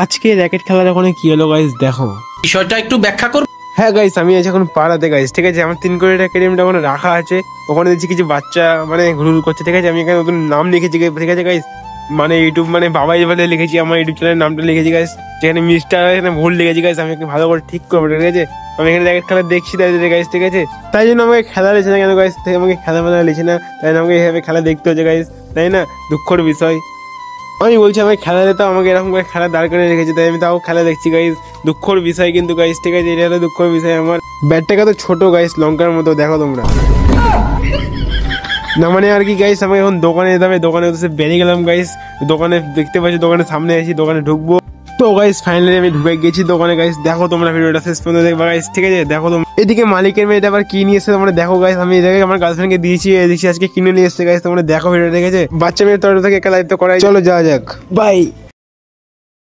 আজকে র্যাকেট খেলার ওখানে কি হলো গাইস দেখো, বিষয়টা একটু ব্যাখ্যা করো। হ্যাঁ গাইস আমি আছি এখন পাড়াতে গাইস, ঠিক আছে। আমার 3 কোটি টাকা ক্যারিয়ামটা ওখানে রাখা আছে। ওখানে দেখছি কিছু বাচ্চা মানে ঘুরঘুর করছে, ঠিক আছে। আমি এখানে নতুন নাম লিখেছি, ঠিক আছে গাইস। মানে ইউটিউব মানে বাবাই বলে লিখেছি, আমার ইউটিউব চ্যানেলের নামটা লিখেছি গাইস। যেখানে মিস্টার এখানে ভুল লিখেছি গাইস, আমি একটু ভালো করে ঠিক করবো, ঠিক আছে। আমি এখানে র্যাকেট খেলা দেখছি তাই গাইস, ঠিক আছে। তাই জন্য আমাকে খেলা লেছে না কেন গাইস, তাই আমাকে খেলা ফেলা লেছে না, তাই জন্য আমাকে এইভাবে খেলা দেখতে হচ্ছে গাইস, তাই না? দুঃখের বিষয়। আমি বলছি আমাকে খেলা দিতে, আমাকে এরকম করে খেলা দাঁড় করে রেখেছে, তাই আমি তাও খেলা দেখছি গাইস। দুঃখের বিষয় কিন্তু গাইস, ঠিক আছে। এটা হলো দুঃখের বিষয় আমার। ব্যাটটাকে তো ছোট গাইস, লঙ্কার মতো, দেখো তোমরা না। মানে আর কি গাইস, আমাকে এখন দোকানে যেতে হবে। দোকানে বেরিয়ে গেলাম গাইস। দোকানে দেখতে পাচ্ছি, দোকানের সামনে আছি, দোকানে ঢুকবো। তো গাইস ফাইনালি আমি ঢুকে গেছি দোকানে গাইস। দেখো তোমরা ভিডিওটা শেষ পর্যন্ত দেখবা গাইস, ঠিক আছে। দেখো তোমরা এদিকে মালিকের মেয়েটা আবার কি নিয়ে এসেছে তোমরা দেখো গাইস। আমি এটাকে আমার গার্লফ্রেন্ডকে দিয়েছি, এদিকে আজকে কিনে নিয়ে এসেছে গাইস। তোমরা দেখো ভিডিও, ঠিক আছে। বাচ্চা মেয়ের তরফ থেকে একটা লাইভ তো করাই, চলো যাওয়া যাক, বাই।